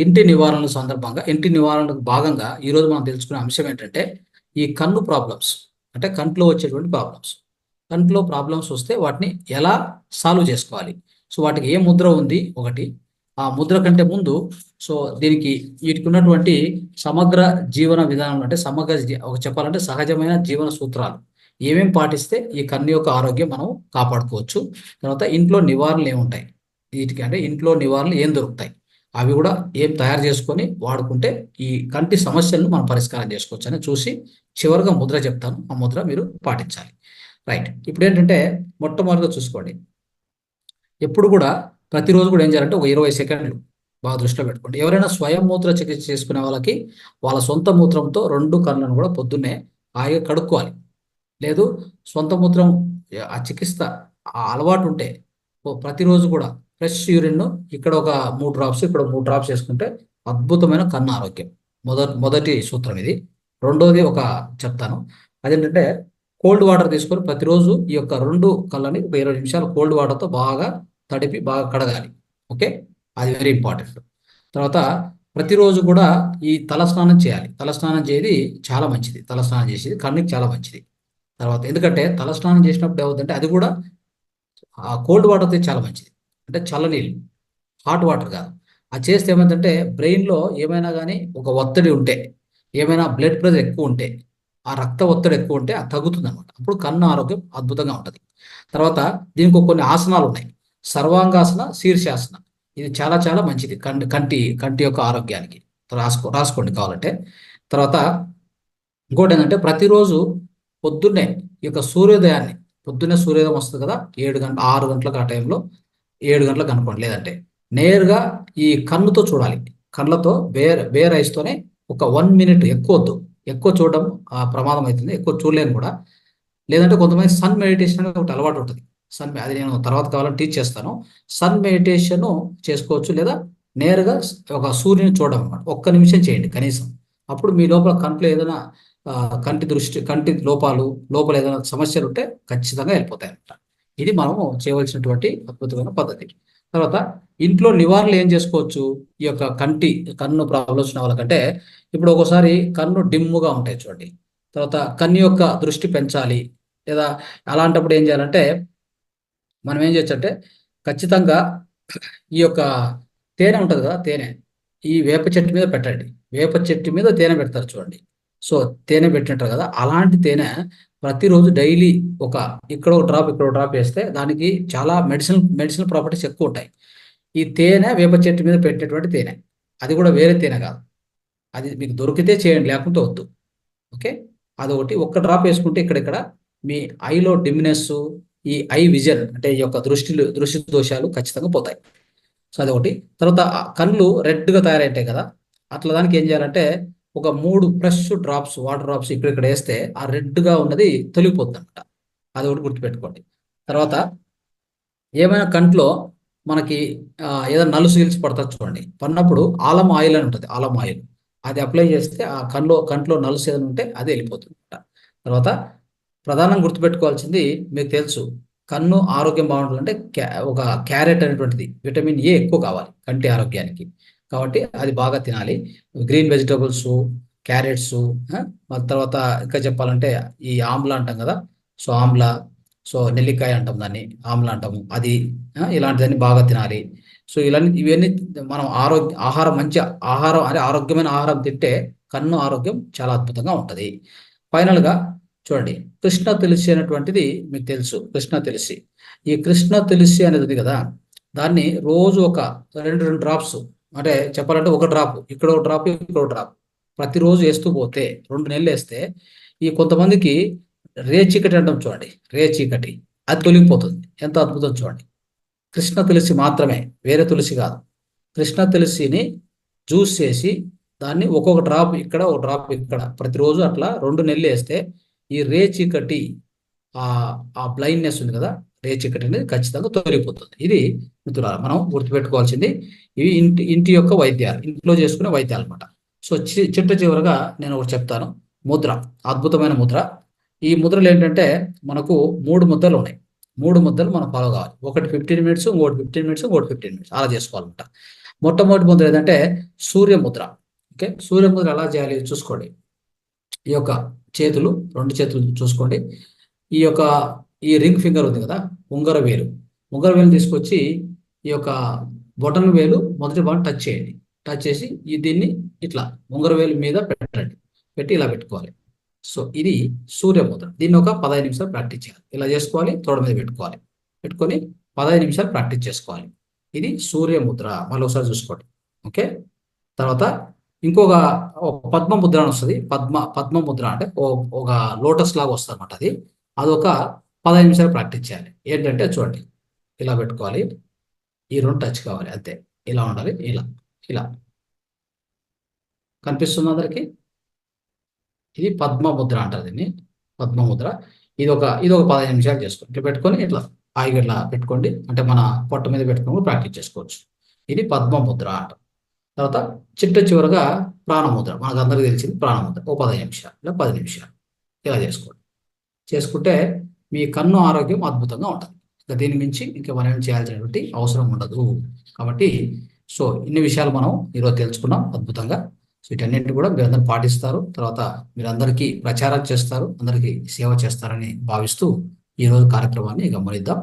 ఇంటి నివారణ సందర్భంగా ఇంటి నివారణకు భాగంగా ఈరోజు మనం తెలుసుకునే అంశం ఏంటంటే ఈ కన్ను ప్రాబ్లమ్స్, అంటే కంట్లో వచ్చేటువంటి ప్రాబ్లమ్స్. కంట్లో ప్రాబ్లమ్స్ వస్తే వాటిని ఎలా సాల్వ్ చేసుకోవాలి? సో వాటికి ఏ ముద్ర ఉంది ఒకటి, ఆ ముద్ర కంటే ముందు సో దీనికి వీటికి ఉన్నటువంటి సమగ్ర జీవన విధానం, అంటే ఒక చెప్పాలంటే సహజమైన జీవన సూత్రాలు ఏమేం పాటిస్తే ఈ కన్ను యొక్క ఆరోగ్యం మనం కాపాడుకోవచ్చు. తర్వాత ఇంట్లో నివారణలు ఏముంటాయి, వీటికి అంటే ఇంట్లో నివారణలు ఏం దొరుకుతాయి, అవి కూడా ఏం తయారు చేసుకొని వాడుకుంటే ఈ కంటి సమస్యలను మనం పరిష్కారం చేసుకోవచ్చు అని చూసి చివరిగా ముద్ర చెప్తాను. ఆ ముద్ర మీరు పాటించాలి. రైట్. ఇప్పుడు ఏంటంటే మొట్టమొదటిగా చూసుకోండి, ఎప్పుడు కూడా ప్రతిరోజు కూడా ఏం చేయాలంటే ఒక 20 సెకండ్లు బాగా దృష్టిలో పెట్టుకోండి. ఎవరైనా స్వయం మూత్ర చికిత్స చేసుకునే వాళ్ళకి వాళ్ళ సొంత మూత్రంతో 2 కళ్ళను కూడా పొద్దున్నే హాయిగా కడుక్కోవాలి. లేదు సొంత మూత్రం ఆ చికిత్స ఆ అలవాటు ఉంటే ప్రతిరోజు కూడా ఫ్రెష్ యూరిన్ ఇక్కడ ఒక 3 డ్రాప్స్ ఇక్కడ 3 డ్రాప్స్ వేసుకుంటే అద్భుతమైన కన్ను ఆరోగ్యం. మొదటి సూత్రం ఇది. రెండోది ఒక చెప్తాను, అదేంటంటే కోల్డ్ వాటర్ తీసుకొని ప్రతిరోజు ఈ యొక్క 2 కళ్ళని ఒక 20 నిమిషాలు కోల్డ్ వాటర్తో బాగా తడిపి బాగా కడగాలి. ఓకే, అది వెరీ ఇంపార్టెంట్. తర్వాత ప్రతిరోజు కూడా ఈ తలస్నానం చేయాలి. తలస్నానం చేయది చాలా మంచిది, తలస్నానం చేసేది కన్నుకి చాలా మంచిది. తర్వాత ఎందుకంటే తలస్నానం చేసినప్పుడు ఏమవుతుందంటే అది కూడా ఆ కోల్డ్ వాటర్ అయితే చాలా మంచిది, అంటే చల్లనీళ్ళు, హాట్ వాటర్ కాదు. అది చేస్తే ఏమైందంటే బ్రెయిన్లో ఏమైనా కానీ ఒక ఒత్తిడి ఉంటే, ఏమైనా బ్లడ్ ప్రెషర్ ఎక్కువ ఉంటే, ఆ రక్త ఒత్తిడి ఎక్కువ ఉంటే అది తగ్గుతుంది అనమాట. అప్పుడు కన్ను ఆరోగ్యం అద్భుతంగా ఉంటుంది. తర్వాత దీనికి కొన్ని ఆసనాలు ఉన్నాయి, సర్వాంగాసన, శీర్షాసన. ఇది చాలా చాలా మంచిది కంటి కంటి యొక్క ఆరోగ్యానికి. రాసుకోండి కావాలంటే. తర్వాత ఇంకోటి ఏంటంటే ప్రతిరోజు పొద్దున్నే ఈ యొక్క సూర్యోదయాన్ని, పొద్దున్నే సూర్యోదయం వస్తుంది కదా, 7 గంటల 6 గంటలకు ఆ టైంలో, 7 గంటలకు అనుకోండి, లేదంటే నేరుగా ఈ కన్నుతో చూడాలి. కళ్ళతో బేర్ ఐస్తోనే ఒక 1 మినిట్, ఎక్కువ వద్దు, ఎక్కువ చూడడం ప్రమాదం అవుతుంది, ఎక్కువ చూడలేను కూడా. లేదంటే కొంతమంది సన్ మెడిటేషన్ అనేది ఒకటి అలవాటు ఉంటుంది. అది నేను తర్వాత కావాలని టీచ్ చేస్తాను. సన్ మెడిటేషన్ చేసుకోవచ్చు, లేదా నేరుగా ఒక సూర్యుని చూడడం అనమాట. 1 నిమిషం చేయండి కనీసం. అప్పుడు మీ లోపల కంట్లో ఏదైనా కంటి లోపల ఏదైనా సమస్యలు ఉంటే ఖచ్చితంగా వెళ్ళిపోతాయి అనమాట. ఇది మనము చేయవలసినటువంటి అద్భుతమైన పద్ధతి. తర్వాత ఇంట్లో నివారణలు ఏం చేసుకోవచ్చు ఈ యొక్క కన్ను ప్రాబ్లమ్స్ ఉన్న వాళ్ళకంటే, ఇప్పుడు ఒక్కోసారి కన్ను డిమ్ముగా ఉంటాయి చూడండి. తర్వాత కన్ను యొక్క దృష్టి పెంచాలి, లేదా అలాంటప్పుడు ఏం చేయాలంటే మనం ఏం చేయొచ్చు అంటే ఖచ్చితంగా ఈ యొక్క తేనె ఉంటుంది కదా, తేనె ఈ వేప చెట్టు మీద పెట్టండి. వేప చెట్టు మీద తేనె పెడతారు చూడండి. సో తేనె పెట్టింటారు కదా, అలాంటి తేనె ప్రతిరోజు డైలీ ఇక్కడ ఒక డ్రాప్ ఇక్కడ ఒక డ్రాప్ వేస్తే దానికి చాలా మెడిసినల్ ప్రాపర్టీస్ ఎక్కువ ఉంటాయి. ఈ తేనె వేప చెట్టు మీద పెట్టేటువంటి తేనె, అది కూడా వేరే తేనె కాదు. అది మీకు దొరికితే చేయండి, లేకుంటే వద్దు. ఓకే, అదొకటి. 1 డ్రాప్ వేసుకుంటే ఇక్కడ మీ ఐలో డిమ్నెస్, ఈ ఐ విజన్, అంటే ఈ యొక్క దృష్టి దోషాలు ఖచ్చితంగా పోతాయి. సో అదొకటి. తర్వాత కళ్ళు రెడ్గా తయారైంటాయి కదా, అట్లా దానికి ఏం చేయాలంటే ఒక 3 ఫ్రెష్ వాటర్ డ్రాప్స్ ఇక్కడ వేస్తే ఆ రెడ్గా ఉన్నది తొలగిపోతుంది అనమాట. అది ఒకటి గుర్తుపెట్టుకోండి. తర్వాత ఏమైనా కంట్లో మనకి ఏదైనా నలుసు గిలిచి పడుతుంది చూడండి, పడినప్పుడు ఆలం ఆయిల్ అని ఉంటుంది, ఆలం ఆయిల్ అది అప్లై చేస్తే ఆ కంట్లో నలుసు ఏదైనా ఉంటే అది వెళ్ళిపోతుంది అనమాట. తర్వాత ప్రధానంగా గుర్తుపెట్టుకోవాల్సింది, మీకు తెలుసు కన్ను ఆరోగ్యం బాగుండాలంటే ఒక క్యారెట్ అనేటువంటిది విటమిన్ ఏ ఎక్కువ కావాలి కంటి ఆరోగ్యానికి. కాబట్టి అది బాగా తినాలి. గ్రీన్ వెజిటబుల్స్, క్యారెట్స్, మళ్ళీ తర్వాత ఇంకా చెప్పాలంటే ఈ ఆమ్లా అంటాం కదా, సో ఆమ్లా, సో నెల్లికాయ అంటాం దాన్ని, ఆమ్లా అంటాము అది, ఇలాంటివన్నీ బాగా తినాలి. సో ఇవన్నీ మనం ఆహారం, మంచి ఆహారం, అంటే ఆరోగ్యమైన ఆహారం తింటే కన్ను ఆరోగ్యం చాలా అద్భుతంగా ఉంటుంది. ఫైనల్గా చూడండి, కృష్ణ తులసి అనేటువంటిది మీకు తెలుసు. ఈ కృష్ణ తులసి అనేది ఉంది కదా, దాన్ని రోజు ఒక 2 డ్రాప్స్, అంటే చెప్పాలంటే 1 డ్రాప్ ఇక్కడ 1 డ్రాప్ ఇక్కడ 1 డ్రాప్ ప్రతిరోజు వేస్తూ పోతే 2 నెలలు వేస్తే ఈ కొంతమందికి రేచీకటి అంటాం చూడండి, రేచీకటి అది తొలగిపోతుంది. ఎంత అద్భుతం చూడండి. కృష్ణ తులసి మాత్రమే, వేరే తులసి కాదు. కృష్ణ తులసిని జ్యూస్ చేసి దాన్ని ఒక్కొక్క డ్రాప్ ఇక్కడ, ఒక డ్రాప్ ఇక్కడ ప్రతిరోజు అట్లా 2 నెలలు వేస్తే ఈ రేచీకటి, ఆ బ్లైండ్నెస్ ఉంది కదా, రేచీకటి అనేది ఖచ్చితంగా తొలగిపోతుంది. ఇది మిత్రులారా మనం గుర్తుపెట్టుకోవాల్సింది. ఇవి ఇంటి యొక్క వైద్యాలు, ఇంట్లో చేసుకునే వైద్యాలు అనమాట. సో చివరగా నేను ఒకటి చెప్తాను. ముద్ర, అద్భుతమైన ముద్ర. ఈ ముద్రలు ఏంటంటే మనకు 3 ముద్రలు ఉన్నాయి. 3 ముద్రలు మనం ఫాలో కావాలి. ఒకటి 15 మినిట్స్, ఇంకోటి 15 మినిట్స్, ఇంకోటి 15 మినిట్స్, అలా చేసుకోవాలన్నమాట. మొట్టమొదటి ముద్ర ఏంటంటే సూర్యముద్ర. ఓకే, సూర్యముద్ర ఎలా చేయాలి చూసుకోండి. ఈ యొక్క చేతులు, 2 చేతులు చూసుకోండి. ఈ యొక్క ఈ రింగ్ ఫింగర్ ఉంది కదా, ఉంగర వేలు, ఉంగర వేలు తీసుకొచ్చి ఈ యొక్క బొటన వేలు మొదటి భాగం టచ్ చేయండి. టచ్ చేసి దీన్ని ఇట్లా ఉంగర వేలు మీద పెట్టండి. పెట్టి ఇలా పెట్టుకోవాలి. సో ఇది సూర్యముద్ర. దీన్ని ఒక 15 నిమిషాలు ప్రాక్టీస్ చేయాలి. ఇలా చేసుకోవాలి, తోడ మీద పెట్టుకోవాలి. పెట్టుకొని 15 నిమిషాలు ప్రాక్టీస్ చేసుకోవాలి. ఇది సూర్యముద్ర. మళ్ళీ ఒకసారి చూసుకోండి. ఓకే, తర్వాత ఇంకొక పద్మ ముద్ర అని వస్తుంది. పద్మ ముద్ర అంటే ఒక లోటస్ లాగా వస్తుంది అనమాట. అదొక 15 నిమిషాలు ప్రాక్టీస్ చేయాలి. ఏంటంటే చూడండి, ఇలా పెట్టుకోవాలి, ఈ 2 టచ్ కావాలి, అంతే. ఇలా ఉండాలి, ఇలా ఇలా కనిపిస్తుంది అందరికి. ఇది పద్మ ముద్ర అంటారు దీన్ని, పద్మ ముద్ర. ఇది ఒక 15 నిమిషాలు చేసుకోండి. ఇట్లా పెట్టుకొని ఇట్లా హాయిగా ఇట్లా పెట్టుకోండి. అంటే మన పొట్ట మీద పెట్టుకొని ప్రాక్టీస్ చేసుకోవచ్చు. ఇది పద్మ ముద్ర అంట. తర్వాత చివరగా ప్రాణముద్ర. మనకు అందరికీ తెలిసింది ప్రాణముద్ర. ఓ 15 నిమిషాలు, ఇలా 10 నిమిషాలు ఇలా చేసుకోండి. చేసుకుంటే మీ కన్ను ఆరోగ్యం అద్భుతంగా ఉంటుంది. ఇక దీని మించి ఇంకా మనం ఏం చేయాల్సినటువంటి అవసరం ఉండదు. కాబట్టి సో ఇన్ని విషయాలు మనం ఈరోజు తెలుసుకున్నాం అద్భుతంగా. సో వీటన్నింటినీ కూడా మీరందరూ పాటిస్తారు. తర్వాత మీరందరికీ ప్రచారం చేస్తారు, అందరికీ సేవ చేస్తారని భావిస్తూ ఈరోజు కార్యక్రమాన్ని గమనిద్దాం.